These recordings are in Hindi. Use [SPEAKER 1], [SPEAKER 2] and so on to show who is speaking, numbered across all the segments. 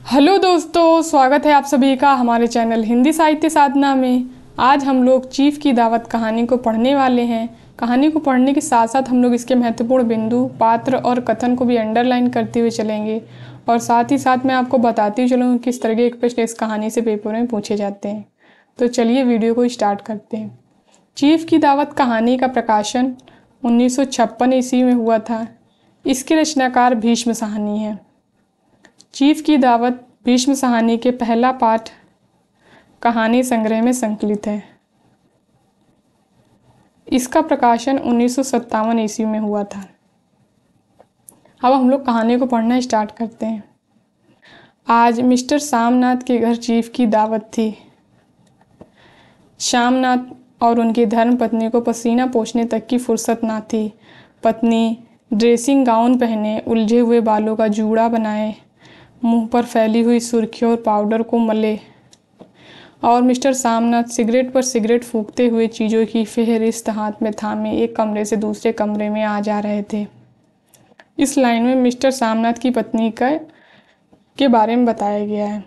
[SPEAKER 1] हेलो दोस्तों, स्वागत है आप सभी का हमारे चैनल हिंदी साहित्य साधना में। आज हम लोग चीफ की दावत कहानी को पढ़ने वाले हैं। कहानी को पढ़ने के साथ साथ हम लोग इसके महत्वपूर्ण बिंदु, पात्र और कथन को भी अंडरलाइन करते हुए चलेंगे और साथ ही साथ मैं आपको बताती चलूँगी किस तरह के प्रश्न इस कहानी से पेपर में पूछे जाते हैं। तो चलिए वीडियो को स्टार्ट करते हैं। चीफ की दावत कहानी का प्रकाशन 1956 ईस्वी में हुआ था। इसके रचनाकार भीष्म साहनी हैं। चीफ की दावत भीष्म साहनी के पहला पाठ कहानी संग्रह में संकलित है। इसका प्रकाशन 1957 ईस्वी में हुआ था। अब हम लोग कहानी को पढ़ना स्टार्ट करते हैं। आज मिस्टर श्यामनाथ के घर चीफ की दावत थी। श्यामनाथ और उनकी धर्मपत्नी को पसीना पोंछने तक की फुर्सत ना थी। पत्नी ड्रेसिंग गाउन पहने, उलझे हुए बालों का जूड़ा बनाए, मुंह पर फैली हुई सुर्खियों और पाउडर को मले और मिस्टर श्यामनाथ सिगरेट पर सिगरेट फूंकते हुए चीज़ों की फेहरिस्त हाथ में थामे एक कमरे से दूसरे कमरे में आ जा रहे थे। इस लाइन में मिस्टर श्यामनाथ की पत्नी के बारे में बताया गया है।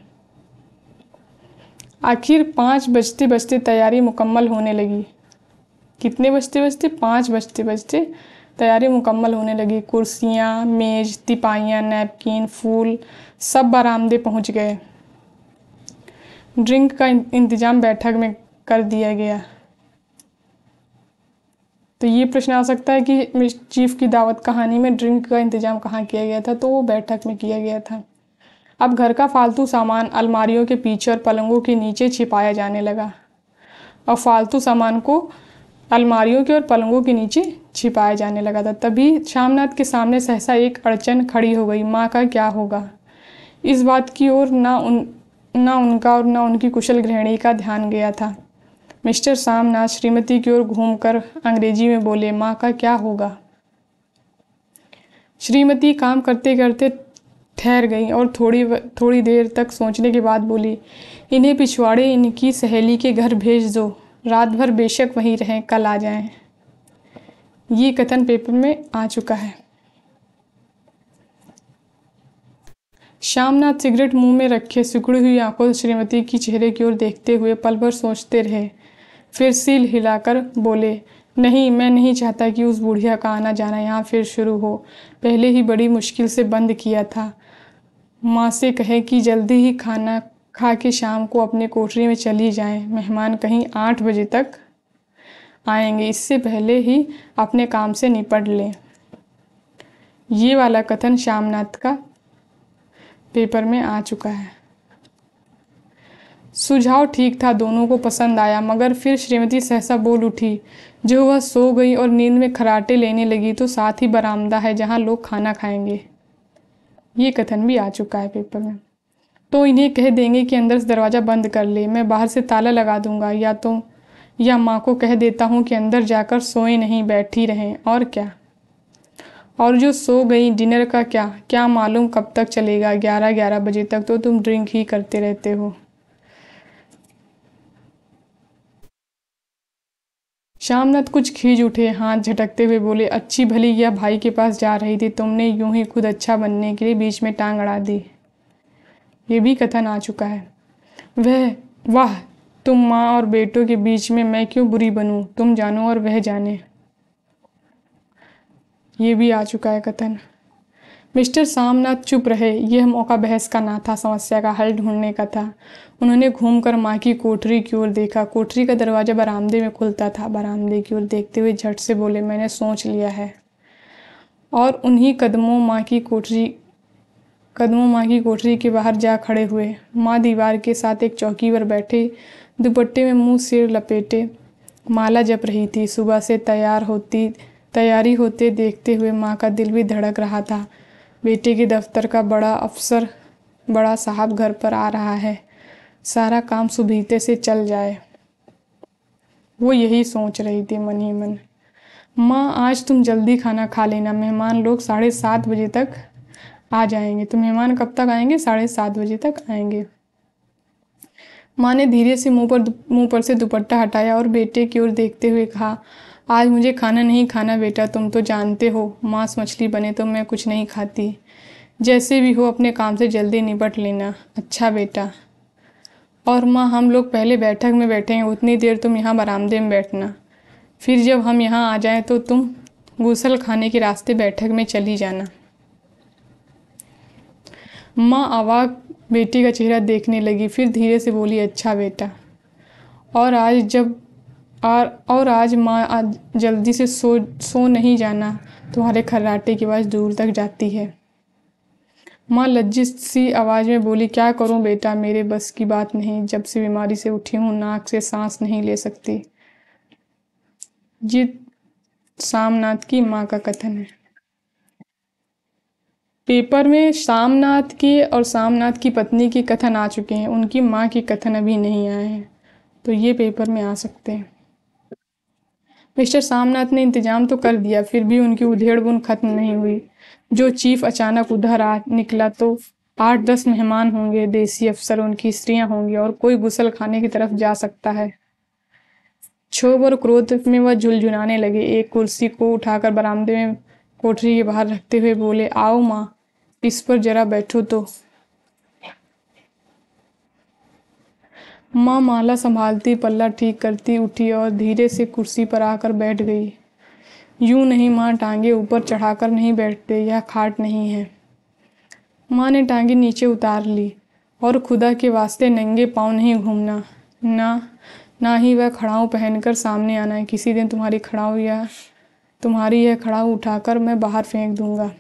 [SPEAKER 1] आखिर 5 बजते बजते तैयारी मुकम्मल होने लगी। कितने बजते बजते? 5 बजते बजते तैयारी मुकम्मल होने लगी। कुर्सियाँ, मेज, तिपाइयाँ, नैपकिन, फूल सब बरामदे पहुँच गए। ड्रिंक का इंतज़ाम बैठक में कर दिया गया। तो ये प्रश्न आ सकता है कि चीफ की दावत कहानी में ड्रिंक का इंतज़ाम कहाँ किया गया था? तो वो बैठक में किया गया था। अब घर का फालतू सामान अलमारियों के पीछे और पलंगों के नीचे छिपाया जाने लगा। और फालतू सामान को अलमारियों के और पलंगों के नीचे छिपाया जाने लगा था। तभी श्यामनाथ के सामने सहसा एक अड़चन खड़ी हो गई। माँ का क्या होगा? इस बात की ओर ना उनका और ना उनकी कुशल गृहिणी का ध्यान गया था। मिस्टर श्यामनाथ श्रीमती की ओर घूमकर अंग्रेजी में बोले, माँ का क्या होगा? श्रीमती काम करते करते ठहर गई और थोड़ी देर तक सोचने के बाद बोली, इन्हें पिछवाड़े इनकी सहेली के घर भेज दो। रात भर बेशक वहीं रहें, कल आ जाएं। ये कथन पेपर में आ चुका है। श्यामनाथ सिगरेट मुंह में रखे सिकुड़ी हुई आंखों से श्रीमती की चेहरे की ओर देखते हुए पल भर सोचते रहे। फिर सिर हिलाकर बोले, नहीं, मैं नहीं चाहता कि उस बुढ़िया का आना जाना यहाँ फिर शुरू हो। पहले ही बड़ी मुश्किल से बंद किया था। माँ से कहे कि जल्दी ही खाना खा के शाम को अपने कोठरी में चली जाएं। मेहमान कहीं 8 बजे तक आएंगे, इससे पहले ही अपने काम से निपट लें। ये वाला कथन श्यामनाथ का पेपर में आ चुका है। सुझाव ठीक था, दोनों को पसंद आया, मगर फिर श्रीमती सहसा बोल उठी। जो वह सो गई और नींद में खर्राटे लेने लगी तो साथ ही बरामदा है जहाँ लोग खाना खाएंगे। ये कथन भी आ चुका है पेपर में। तो इन्हें कह देंगे कि अंदर से दरवाज़ा बंद कर ले, मैं बाहर से ताला लगा दूंगा, या माँ को कह देता हूँ कि अंदर जाकर सोए नहीं, बैठी रहें। और क्या? और जो सो गई, डिनर का क्या मालूम कब तक चलेगा? 11 बजे तक तो तुम ड्रिंक ही करते रहते हो। श्यामनाथ कुछ खींच उठे, हाथ झटकते हुए बोले, अच्छी भली यह भाई के पास जा रही थी, तुमने यूं ही खुद अच्छा बनने के लिए बीच में टांग अड़ा दी। ये भी कथन आ चुका है। वाह, तुम माँ और बेटों के बीच में मैं क्यों बुरी बनूं? तुम जानो और वह जाने। ये भी आ चुका है कथन। मिस्टर श्यामनाथ चुप रहे। यह मौका बहस का ना था, समस्या का हल ढूंढने का था। उन्होंने घूमकर माँ की कोठरी की ओर देखा। कोठरी का दरवाज़ा बरामदे में खुलता था। बरामदे की ओर देखते हुए झट से बोले, मैंने सोच लिया है। और उन्हीं कदमों माँ की कोठरी के बाहर जा खड़े हुए। माँ दीवार के साथ एक चौकी पर बैठे, दुपट्टे में मुंह सिर लपेटे माला जप रही थी। सुबह से तैयारी होते देखते हुए माँ का दिल भी धड़क रहा था। बेटे के दफ्तर का बड़ा साहब घर पर आ रहा है, सारा काम सुबीते से चल जाए। वो यही सोच रही थी मन ही मन। माँ, आज तुम जल्दी खाना खा लेना, मेहमान लोग 7:30 बजे तक आ जाएंगे। तो मेहमान कब तक आएंगे? 7:30 बजे तक आएंगे। माँ ने धीरे से मुंह पर से दुपट्टा हटाया और बेटे की ओर देखते हुए कहा, आज मुझे खाना नहीं खाना बेटा, तुम तो जानते हो मांस मछली बने तो मैं कुछ नहीं खाती। जैसे भी हो अपने काम से जल्दी निपट लेना। अच्छा बेटा। और माँ हम लोग पहले बैठक में बैठेंगे, उतनी देर तुम यहाँ बरामदे में बैठना। फिर जब हम यहाँ आ जाएं तो तुम गुसल खाने के रास्ते बैठक में चली जाना। माँ अवाक बेटी का चेहरा देखने लगी, फिर धीरे से बोली, अच्छा बेटा। और आज माँ आज जल्दी से सो नहीं जाना, तुम्हारे खर्राटे की आवाज़ दूर तक जाती है। माँ लज्जित सी आवाज़ में बोली, क्या करूँ बेटा, मेरे बस की बात नहीं, जब से बीमारी से उठी हूँ नाक से सांस नहीं ले सकती। ये सामनाथ की माँ का कथन है। पेपर में सामनाथ के और सामनाथ की पत्नी के कथन आ चुके हैं, उनकी माँ के कथन अभी नहीं आए हैं, तो ये पेपर में आ सकते हैं। मिस्टर सामनाथ ने इंतजाम तो कर दिया, फिर भी उनकी उधेड़-बुन खत्म नहीं हुई। जो चीफ अचानक उधर आ निकला तो 8-10 मेहमान होंगे, देसी अफसर, उनकी स्त्रियां होंगी और कोई गुसल खाने की तरफ जा सकता है। क्षोभ और क्रोध में वह झुलझुलाने लगे। एक कुर्सी को उठाकर बरामदे में कोठरी के बाहर रखते हुए बोले, आओ माँ, इस पर जरा बैठो तो। माँ माला संभालती, पल्ला ठीक करती उठी और धीरे से कुर्सी पर आकर बैठ गई। यूं नहीं माँ, टांगे ऊपर चढ़ाकर नहीं बैठते, यह खाट नहीं है। माँ ने टांगे नीचे उतार ली। और खुदा के वास्ते नंगे पाँव नहीं घूमना, ना ही वह खड़ाऊ पहनकर सामने आना है। किसी दिन तुम्हारी यह खड़ाऊ उठाकर मैं बाहर फेंक दूंगा।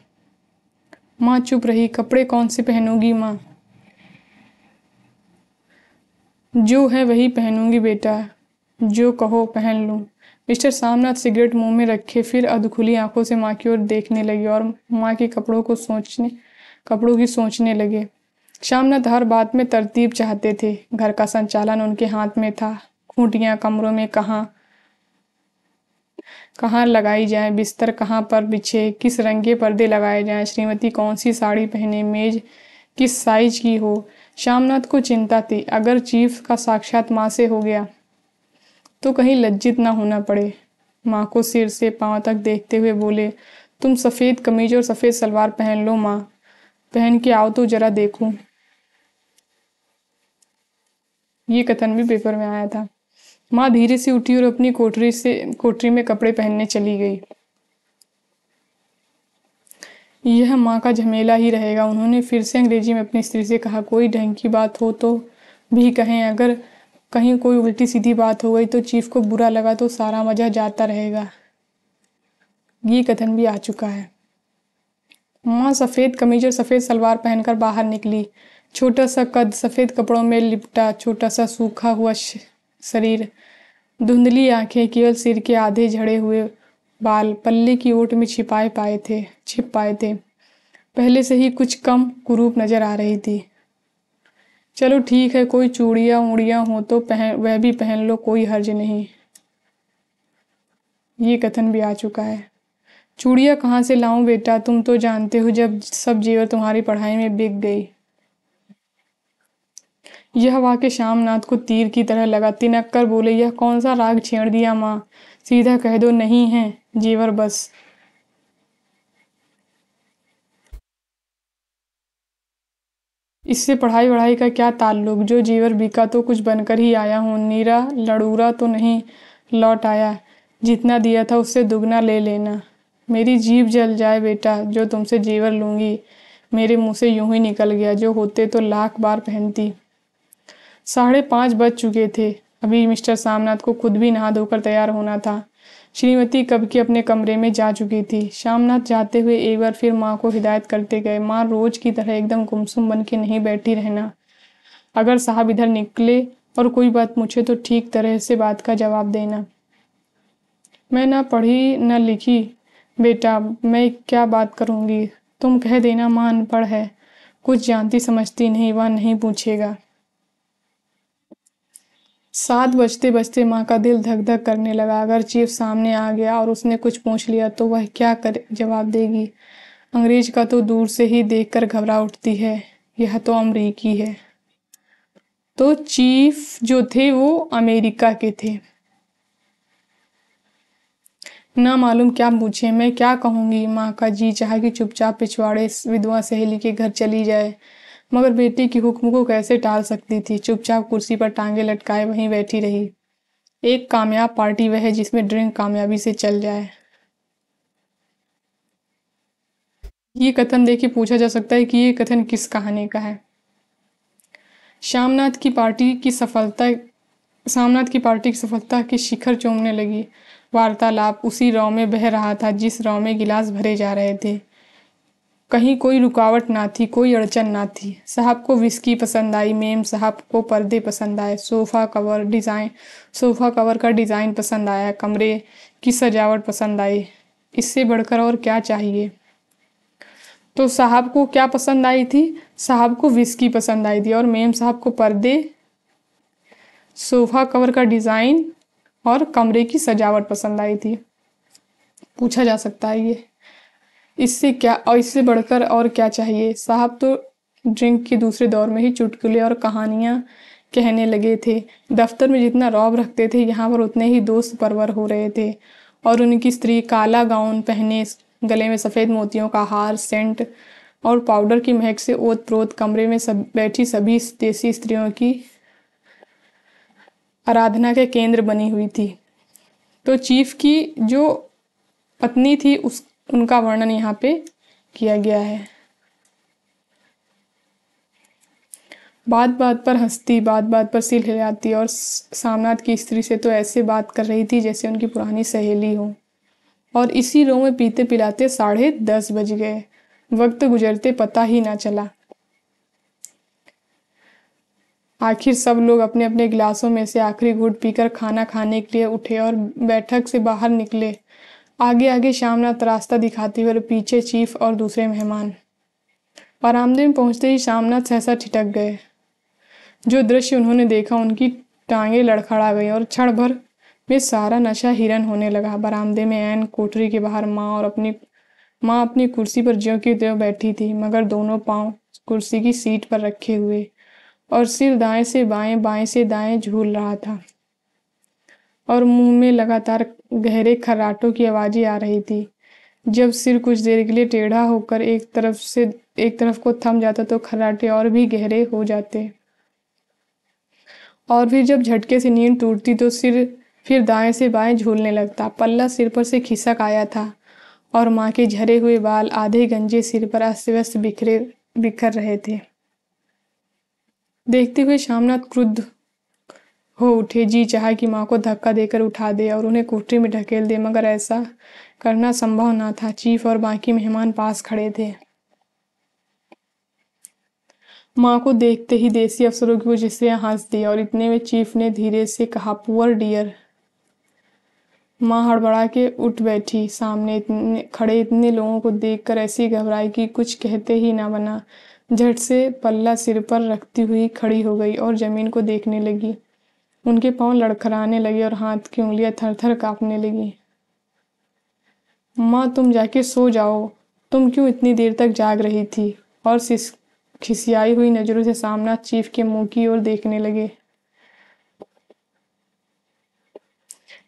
[SPEAKER 1] माँ चुप रही। कपड़े कौन से पहनोगी माँ? जो है वही पहनूंगी बेटा, जो कहो पहन लूँ। मिस्टर सामनाथ सिगरेट मुंह में रखे फिर अधखुली आंखों से माँ की ओर देखने लगे और माँ के कपड़ों की सोचने लगे। सामनाथ हर बात में तरतीब चाहते थे। घर का संचालन उनके हाथ में था। खूंटियाँ कमरों में कहाँ लगाई जाए, बिस्तर कहाँ पर बिछे, किस रंग के पर्दे लगाए जाएं, श्रीमती कौन सी साड़ी पहने, मेज किस साइज की हो। श्यामनाथ को चिंता थी, अगर चीफ का साक्षात माँ से हो गया तो कहीं लज्जित ना होना पड़े। माँ को सिर से पांव तक देखते हुए बोले, तुम सफ़ेद कमीज और सफ़ेद सलवार पहन लो माँ, पहन के आओ तो जरा देखूं। ये कथन भी पेपर में आया था। माँ धीरे से उठी और अपनी कोठरी में कपड़े पहनने चली गई। यह माँ का झमेला ही रहेगा। उन्होंने फिर से अंग्रेजी में अपनी स्त्री से कहा, कोई ढंग की बात हो तो भी कहें, अगर कहीं कोई उल्टी सीधी बात हो गई तो चीफ को बुरा लगा तो सारा मजा जाता रहेगा। ये कथन भी आ चुका है। माँ सफ़ेद कमीज और सफ़ेद सलवार पहनकर बाहर निकली। छोटा सा कद, सफ़ेद कपड़ों में लिपटा, छोटा सा सूखा हुआ शरीर, धुंधली आंखें, केवल सिर के आधे झड़े हुए बाल पल्ले की ओट में छिप पाए थे। पहले से ही कुछ कम कुरूप नजर आ रही थी। चलो ठीक है, कोई चूड़ियाँ ऊड़ियाँ हो तो वह भी पहन लो, कोई हर्ज नहीं। ये कथन भी आ चुका है। चूड़ियाँ कहाँ से लाऊं बेटा, तुम तो जानते हो जब सब जेवर तुम्हारी पढ़ाई में बिक गई। यह वाक्य श्यामनाथ को तीर की तरह लगा। तिनक कर बोले, यह कौन सा राग छेड़ दिया माँ, सीधा कह दो नहीं है जेवर बस। इससे पढ़ाई वढ़ाई का क्या ताल्लुक, जो जेवर बिका तो कुछ बनकर ही आया हूँ, नीरा लड़ूरा तो नहीं लौट आया। जितना दिया था उससे दुगना ले लेना। मेरी जीभ जल जाए बेटा, जो तुमसे जेवर लूंगी मेरे मुंह से यूं ही निकल गया, जो होते तो लाख बार पहनती। 5:30 बज चुके थे। अभी मिस्टर सामनाथ को खुद भी नहा धोकर तैयार होना था। श्रीमती कब की अपने कमरे में जा चुकी थी। श्यामनाथ जाते हुए एक बार फिर माँ को हिदायत करते गए, माँ रोज की तरह एकदम गुमसुम बन के नहीं बैठी रहना। अगर साहब इधर निकले और कोई बात पूछे तो ठीक तरह से बात का जवाब देना। मैं ना पढ़ी न लिखी बेटा, मैं क्या बात करूँगी, तुम कह देना माँ अनपढ़ है, कुछ जानती समझती नहीं, वह नहीं पूछेगा। 7 बजते बजते माँ का दिल धक धक करने लगा। अगर चीफ सामने आ गया और उसने कुछ पूछ लिया तो वह क्या करे, जवाब देगी। अंग्रेज का तो दूर से ही देखकर घबरा उठती है, यह तो अमरीकी है। तो चीफ जो थे वो अमेरिका के थे। ना मालूम क्या पूछे, मैं क्या कहूँगी। माँ का जी चाहा कि चुपचाप पिछवाड़े विधवा सहेली के घर चली जाए, मगर बेटी की हुक्म को कैसे टाल सकती थी। चुपचाप कुर्सी पर टांगे लटकाए वहीं बैठी रही। एक कामयाब पार्टी वह है जिसमें ड्रिंक कामयाबी से चल जाए। ये कथन देखिए पूछा जा सकता है कि ये कथन किस कहानी का है। श्यामनाथ की पार्टी की सफलता सामनाथ की पार्टी की सफलता के शिखर चूमने लगी। वार्तालाप उसी रौ में बह रहा था जिस रौ में गिलास भरे जा रहे थे। कहीं कोई रुकावट ना थी, कोई अड़चन ना थी। साहब को विस्की पसंद आई, मेम साहब को पर्दे पसंद आए, सोफा कवर का डिज़ाइन पसंद आया, कमरे की सजावट पसंद आई। इससे बढ़कर और क्या चाहिए। तो साहब को क्या पसंद आई थी? साहब को विस्की पसंद आई थी और मेम साहब को पर्दे, सोफा कवर का डिज़ाइन और कमरे की सजावट पसंद आई थी। पूछा जा सकता है ये, इससे क्या और इससे बढ़कर और क्या चाहिए। साहब तो ड्रिंक के दूसरे दौर में ही चुटकुले और कहानियाँ कहने लगे थे। दफ्तर में जितना रौब रखते थे यहाँ पर उतने ही दोस्त परवर हो रहे थे। और उनकी स्त्री काला गाउन पहने, गले में सफ़ेद मोतियों का हार, सेंट और पाउडर की महक से ओत प्रोत कमरे में बैठी सभी देसी स्त्रियों की आराधना के केंद्र बनी हुई थी। तो चीफ की जो पत्नी थी उनका वर्णन यहाँ पे किया गया है। बात बात पर हंसती, बात बात पर सिर हिलाती और सामनाथ की स्त्री से तो ऐसे बात कर रही थी जैसे उनकी पुरानी सहेली हो। और इसी रो में पीते पिलाते 10:30 बज गए। वक्त गुजरते पता ही ना चला। आखिर सब लोग अपने अपने गिलासों में से आखिरी घूंट पीकर खाना खाने के लिए उठे और बैठक से बाहर निकले। आगे आगे श्यामनाथ रास्ता दिखाते हुए और पीछे चीफ और दूसरे मेहमान। बरामदे में पहुंचते ही श्यामनाथ सहसा ठिठक गए। जो दृश्य उन्होंने देखा, उनकी टांगें लड़खड़ा गई और क्षण भर में सारा नशा हिरन होने लगा। बरामदे में ऐन कोठरी के बाहर माँ अपनी कुर्सी पर ज्यों की त्यों बैठी थी, मगर दोनों पांव कुर्सी की सीट पर रखे हुए और सिर दाएं से बाएं बाएं से दाएं झूल रहा था और मुंह में लगातार गहरे खर्राटों की आवाजें आ रही थी। जब सिर कुछ देर के लिए टेढ़ा होकर एक तरफ को थम जाता तो खर्राटे और भी गहरे हो जाते और फिर जब झटके से नींद टूटती तो सिर फिर दाएं से बाएं झूलने लगता। पल्ला सिर पर से खिसक आया था और माँ के झरे हुए बाल आधे गंजे सिर पर अस्त व्यस्त बिखर रहे थे। देखते हुए श्यामनाथ क्रुद्ध हो उठे। जी चाहा कि माँ को धक्का देकर उठा दे और उन्हें कोठरी में ढकेल दे, मगर ऐसा करना संभव न था। चीफ और बाकी मेहमान पास खड़े थे। माँ को देखते ही देसी अफसरों की कुछ स्त्रियां हंस दी और इतने में चीफ ने धीरे से कहा, पुअर डियर। माँ हड़बड़ा के उठ बैठी। सामने खड़े इतने लोगों को देखकर ऐसी घबराई कि कुछ कहते ही ना बना। झट से पल्ला सिर पर रखती हुई खड़ी हो गई और जमीन को देखने लगी। उनके पांव लड़खड़ाने लगे और हाथ की उंगलियां थर थर कांपने लगी। माँ, तुम जाके सो जाओ। तुम क्यों इतनी देर तक जाग रही थी? और खिसियाई हुई नजरों से सामना चीफ के मुंह की ओर देखने लगे।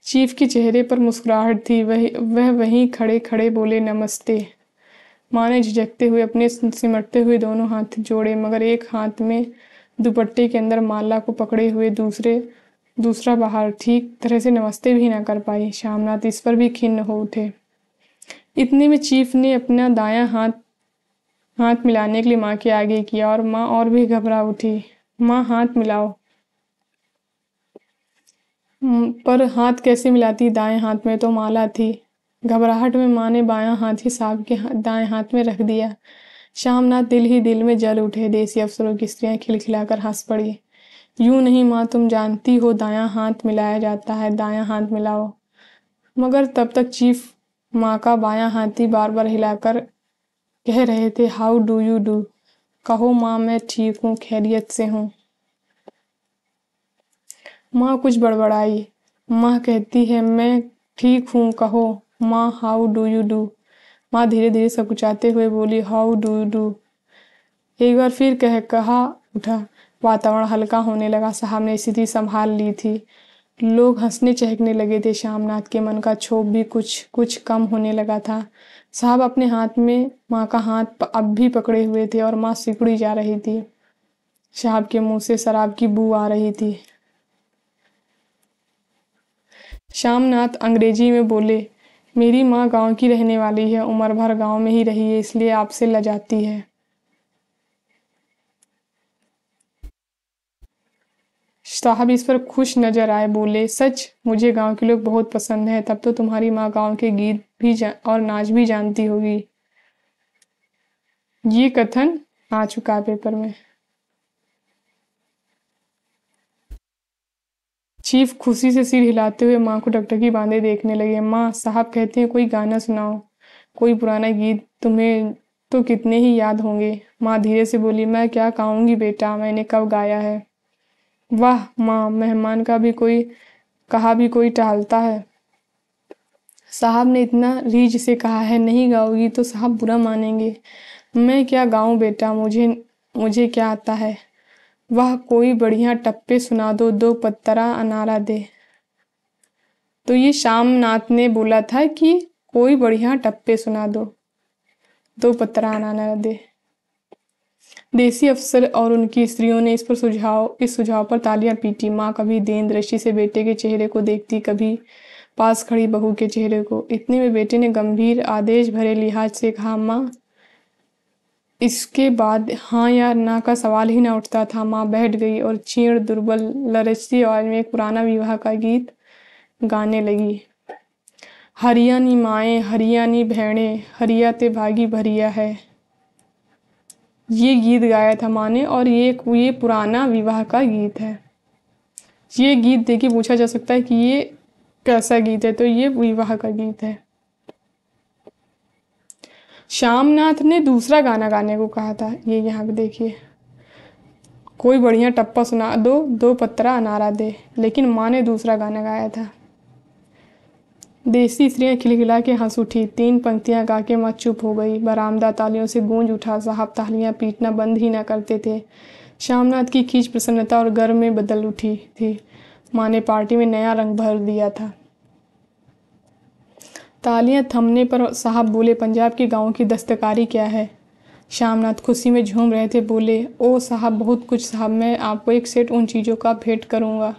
[SPEAKER 1] चीफ के चेहरे पर मुस्कुराहट थी। वह वहीं खड़े खड़े बोले, नमस्ते। माँ ने झिझकते हुए अपने सिमटते हुए दोनों हाथ जोड़े, मगर एक हाथ में दुपट्टे के अंदर माला को पकड़े हुए दूसरा बाहर ठीक तरह से नमस्ते भी ना कर पाई। श्यामनाथ इस पर भी खिन्न हो उठे। इतने में चीफ ने अपना दायां हाथ मिलाने के लिए माँ के आगे किया और माँ और भी घबरा उठी। माँ, हाथ मिलाओ। पर हाथ कैसे मिलाती? दाएं हाथ में तो माला थी। घबराहट में माँ ने बायां हाथ ही साहब के दाएं हाथ में रख दिया। श्यामनाथ दिल ही दिल में जल उठे। देसी अफसरों की स्त्रियां खिलखिलाकर हंस पड़ी। यूं नहीं माँ, तुम जानती हो दायां हाथ मिलाया जाता है, दायां हाथ मिलाओ। मगर तब तक चीफ माँ का बायां हाथ ही बार बार हिलाकर कह रहे थे, हाउ डू यू डू। कहो माँ, मैं ठीक हूँ, खैरियत से हूँ। माँ कुछ बड़बड़ाई। माँ कहती है, मैं ठीक हूँ, कहो माँ, हाउ डू यू डू। माँ धीरे धीरे सकुचाते हुए बोली, हाउ डू यू डू। एक बार फिर कहा उठा। वातावरण हल्का होने लगा। साहब ने स्थिति संभाल ली थी। लोग हंसने चहकने लगे थे। श्यामनाथ के मन का क्षोभ भी कुछ कुछ कम होने लगा था। साहब अपने हाथ में माँ का हाथ अब भी पकड़े हुए थे और माँ सिकुड़ी जा रही थी। साहब के मुंह से शराब की बू आ रही थी। श्यामनाथ अंग्रेजी में बोले, मेरी माँ गांव की रहने वाली है, उम्र भर गांव में ही रही है, इसलिए आपसे लजाती है। साहब इस पर खुश नजर आए, बोले, सच मुझे गांव के लोग बहुत पसंद है। तब तो तुम्हारी माँ गांव के गीत भी और नाच भी जानती होगी। ये कथन आ चुका है पेपर में। चीफ खुशी से सिर हिलाते हुए माँ को टकटकी बांधे देखने लगे। माँ, साहब कहते हैं कोई गाना सुनाओ, कोई पुराना गीत, तुम्हें तो कितने ही याद होंगे। माँ धीरे से बोली, मैं क्या गाऊंगी बेटा, मैंने कब गाया है। वाह माँ, मेहमान का भी कोई कहा भी कोई टहलता है। साहब ने इतना रीझ से कहा है, नहीं गाओगी तो साहब बुरा मानेंगे। मैं क्या गाऊं बेटा, मुझे मुझे क्या आता है। वाह, कोई बढ़िया टप्पे सुना दो, दो पत्तरा अनारा दे। तो ये श्यामनाथ ने बोला था कि कोई बढ़िया टप्पे सुना दो, दो पत्तरा अनारा दे। देसी अफसर और उनकी स्त्रियों ने इस सुझाव पर तालियां पीटी। माँ कभी दीन दृष्टि से बेटे के चेहरे को देखती, कभी पास खड़ी बहू के चेहरे को। इतने में बेटे ने गंभीर आदेश भरे लिहाज से कहा, माँ। इसके बाद हाँ या ना का सवाल ही ना उठता था। माँ बैठ गई और क्षीण दुर्बल लरजती आवाज में एक पुराना विवाह का गीत गाने लगी। हरियाणी माएँ हरियाणी बहनें, हरिया ते भागी भरिया है। ये गीत गाया था माँ ने, और ये पुराना विवाह का गीत है। ये गीत देखिए पूछा जा सकता है कि ये कैसा गीत है, तो ये विवाह का गीत है। श्यामनाथ ने दूसरा गाना गाने को कहा था। ये यहाँ पे देखिए, कोई बढ़िया टप्पा सुना दो, दो पत्तरा अनारा दे। लेकिन माँ ने दूसरा गाना गाया था। देसी स्त्रियां खिलखिला के हंस उठी। 3 पंक्तियां गा के माँ चुप हो गई। बरामदा तालियों से गूंज उठा। साहब तालियां पीटना बंद ही ना करते थे। श्यामनाथ की खींच प्रसन्नता और गर्व में बदल उठी थी। माँ ने पार्टी में नया रंग भर दिया था। तालियां थमने पर साहब बोले, पंजाब के गाँव की दस्तकारी क्या है। श्यामनाथ खुशी में झूम रहे थे, बोले, ओ साहब बहुत कुछ साहब, मैं आपको एक सेट उन चीज़ों का भेंट करूँगा,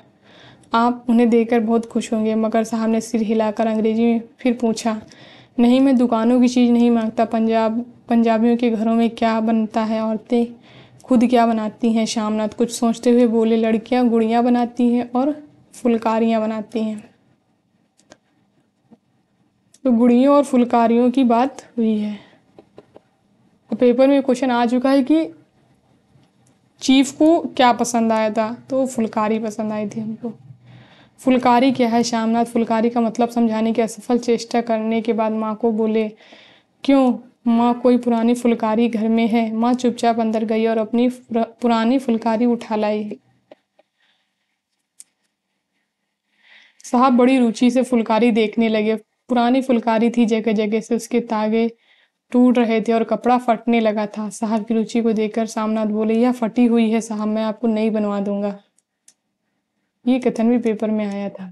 [SPEAKER 1] आप उन्हें देखकर बहुत खुश होंगे। मगर साहब ने सिर हिलाकर अंग्रेजी में फिर पूछा, नहीं मैं दुकानों की चीज़ नहीं मांगता। पंजाबियों के घरों में क्या बनता है, औरतें खुद क्या बनाती हैं। श्यामनाथ कुछ सोचते हुए बोले, लड़कियां गुड़ियाँ बनाती हैं और फुलकारियाँ बनाती हैं। तो गुड़ियों और फुलकारियों की बात हुई है। तो पेपर में क्वेश्चन आ चुका है कि चीफ को क्या पसंद आया था, तो फुलकारी पसंद आई थी हमको। फुलकारी क्या है। श्यामनाथ फुलकारी का मतलब समझाने की असफल चेष्टा करने के बाद माँ को बोले, क्यों माँ, कोई पुरानी फुलकारी घर में है। माँ चुपचाप अंदर गई और अपनी पुरानी फुलकारी उठा लाई। साहब बड़ी रुचि से फुलकारी देखने लगे। पुरानी फुलकारी थी, जगह जगह से उसके तागे टूट रहे थे और कपड़ा फटने लगा था। साहब की रुचि को देखकर श्यामनाथ बोले, यह फटी हुई है साहब, मैं आपको नई बनवा दूंगा। ये कथन भी पेपर में आया था।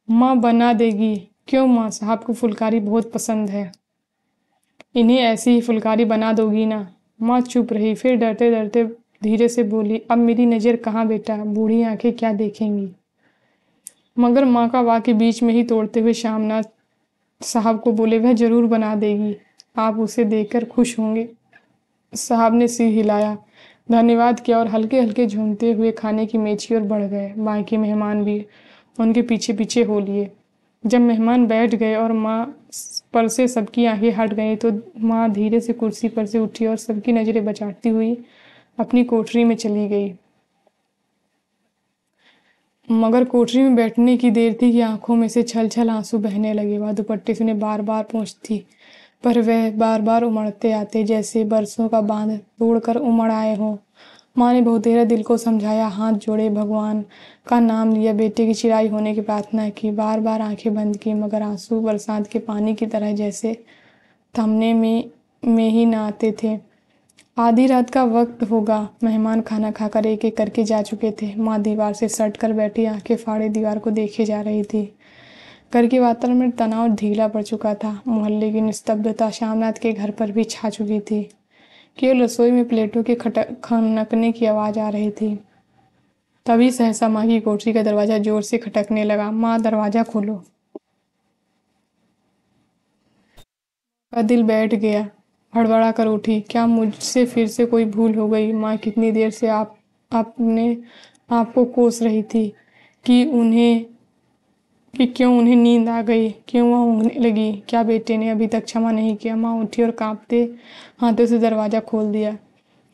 [SPEAKER 1] माँ बना देगी। क्यों माँ, साहब को फुलकारी बहुत पसंद है, इन्हें ऐसी ही फुलकारी बना दोगी ना। माँ चुप रही, फिर डरते डरते धीरे से बोली, अब मेरी नज़र कहाँ बेटा, बूढ़ी आंखें क्या देखेंगी। मगर माँ का वाक्य बीच में ही तोड़ते हुए श्यामनाथ साहब को बोले, वह जरूर बना देगी, आप उसे देखकर खुश होंगे। साहब ने सिर हिलाया, धन्यवाद किया और हल्के हल्के झूमते हुए खाने की मेज की ओर बढ़ गए। बाकी मेहमान भी उनके पीछे पीछे हो लिए। जब मेहमान बैठ गए और माँ पर से सबकी आंखें हट गई, तो माँ धीरे से कुर्सी पर से उठी और सबकी नज़रें बचाती हुई अपनी कोठरी में चली गई। मगर कोठरी में बैठने की देर थी कि आंखों में से छल छल आंसू बहने लगे। वह दुपट्टे से उन्हें बार बार पोंछती, पर वह बार बार उमड़ते आते, जैसे बरसों का बांध तोड़कर उमड़ आए हों। माँ ने बहुतेरा दिल को समझाया, हाथ जोड़े, भगवान का नाम लिया, बेटे की चिराई होने की प्रार्थना की, बार बार आंखें बंद की, मगर आंसू बरसात के पानी की तरह जैसे थमने में ही ना आते थे। आधी रात का वक्त होगा। मेहमान खाना खाकर एक एक करके जा चुके थे। माँ दीवार से सट कर बैठी आंखें फाड़े दीवार को देखे जा रही थी। घर के वातावरण में तनाव ढीला पड़ चुका था। मोहल्ले की निस्तब्धता श्यामनाथ के घर पर भी छा चुकी थी। केवल रसोई में प्लेटों के खनकने की आवाज़ आ रही थी। तभी सहसा माँ की कोठरी का दरवाज़ा जोर से खटकने लगा। माँ, दरवाज़ा खोलो। का दिल बैठ गया। हड़बड़ा कर उठी। क्या मुझसे फिर से कोई भूल हो गई? माँ कितनी देर से आपने आपको कोस रही थी कि क्यों उन्हें नींद आ गई, क्यों वह ऊँघने लगी। क्या बेटे ने अभी तक क्षमा नहीं किया? माँ उठी और कांपते हाथों से दरवाज़ा खोल दिया।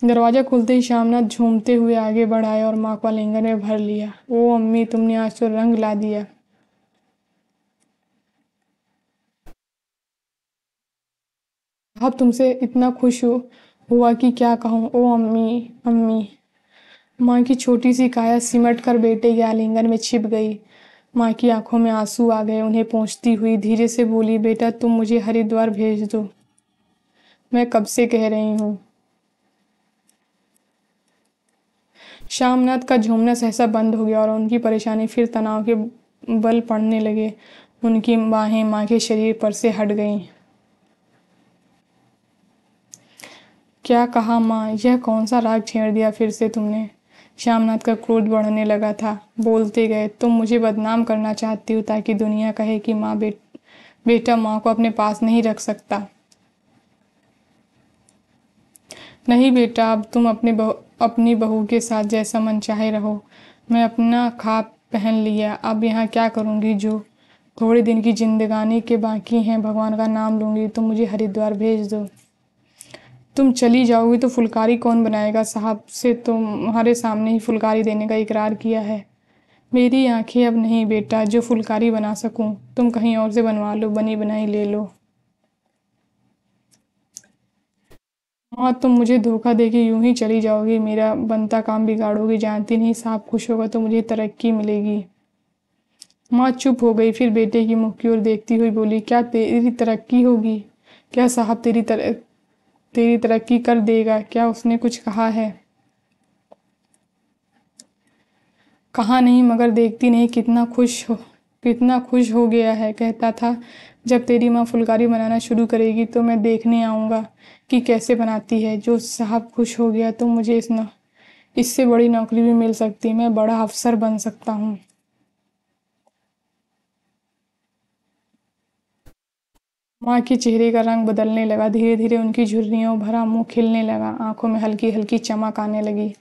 [SPEAKER 1] दरवाज़ा खुलते ही श्यामनाथ झूमते हुए आगे बढ़ आए और माँ को आलिंगन में भर लिया। ओ अम्मी, तुमने आज तो रंग ला दिया। अब तुमसे इतना खुश हुआ कि क्या कहूँ। ओ अम्मी, अम्मी। माँ की छोटी सी काया सिमट कर बेटे के आलिंगन में छिप गई। माँ की आंखों में आंसू आ गए। उन्हें पोंछती हुई धीरे से बोली, बेटा तुम मुझे हरिद्वार भेज दो, मैं कब से कह रही हूँ। श्यामनाथ का झूमना सहसा बंद हो गया और उनकी परेशानी फिर तनाव के बल पड़ने लगे। उनकी बाहें माँ के शरीर पर से हट गईं। क्या कहा माँ? यह कौन सा राग छेड़ दिया फिर से तुमने? श्यामनाथ का क्रोध बढ़ने लगा था। बोलते गए, तुम मुझे बदनाम करना चाहती हो ताकि दुनिया कहे कि बेटा माँ को अपने पास नहीं रख सकता। नहीं बेटा, अब तुम अपनी बहू के साथ जैसा मन चाहे रहो। मैं अपना खा पहन लिया, अब यहाँ क्या करूँगी। जो थोड़े दिन की जिंदगानी के बाकी हैं, भगवान का नाम लूँगी। तुम मुझे हरिद्वार भेज दो। तुम चली जाओगी तो फुलकारी कौन बनाएगा? साहब से तुम्हारे सामने ही फुलकारी देने का इकरार किया है। मेरी आंखें अब नहीं बेटा जो फुलकारी बना सकूं। तुम कहीं और से बनवा लो, बनी बनाई ले लो। हाँ, तुम मुझे धोखा देके यूं ही चली जाओगी, मेरा बनता काम बिगाड़ोगी। जानती नहीं साहब खुश होगा तो मुझे तरक्की मिलेगी। माँ चुप हो गई, फिर बेटे की मुख की ओर देखती हुई बोली, क्या तेरी तरक्की होगी? क्या साहब तेरी तरक्की कर देगा? क्या उसने कुछ कहा है? कहा नहीं, मगर देखती नहीं कितना खुश हो गया है। कहता था जब तेरी माँ फुलकारी बनाना शुरू करेगी तो मैं देखने आऊँगा कि कैसे बनाती है। जो साहब खुश हो गया तो मुझे इससे बड़ी नौकरी भी मिल सकती, मैं बड़ा अफसर बन सकता हूँ। माँ के चेहरे का रंग बदलने लगा। धीरे धीरे उनकी झुर्रियों भरा मुंह खिलने लगा। आंखों में हल्की हल्की चमक आने लगी।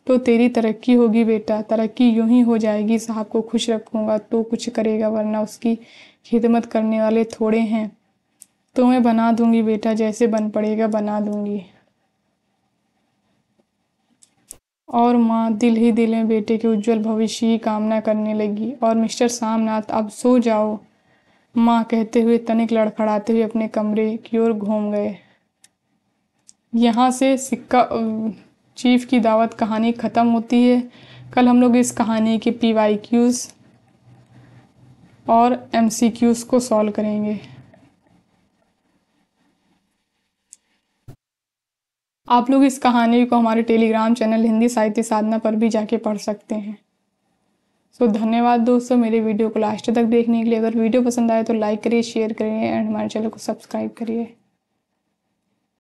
[SPEAKER 1] तो तेरी तरक्की होगी बेटा, तरक्की यूं ही हो जाएगी। साहब को खुश रखूंगा तो कुछ करेगा, वरना उसकी खिदमत करने वाले थोड़े हैं। तो मैं बना दूंगी बेटा, जैसे बन पड़ेगा बना दूंगी। और माँ दिल ही दिल में बेटे के उज्जवल भविष्य की कामना करने लगी। और मिस्टर सामनाथ, अब सो जाओ, माँ कहते हुए तनिक लड़खड़ाते हुए अपने कमरे की ओर घूम गए। यहाँ से सिक्का चीफ की दावत कहानी ख़त्म होती है। कल हम लोग इस कहानी के PYQs और MCQs को सॉल्व करेंगे। आप लोग इस कहानी को हमारे टेलीग्राम चैनल हिंदी साहित्य साधना पर भी जाके पढ़ सकते हैं। धन्यवाद दोस्तों मेरे वीडियो को लास्ट तक देखने के लिए। अगर वीडियो पसंद आए तो लाइक करिए, शेयर करिए एंड हमारे चैनल को सब्सक्राइब करिए।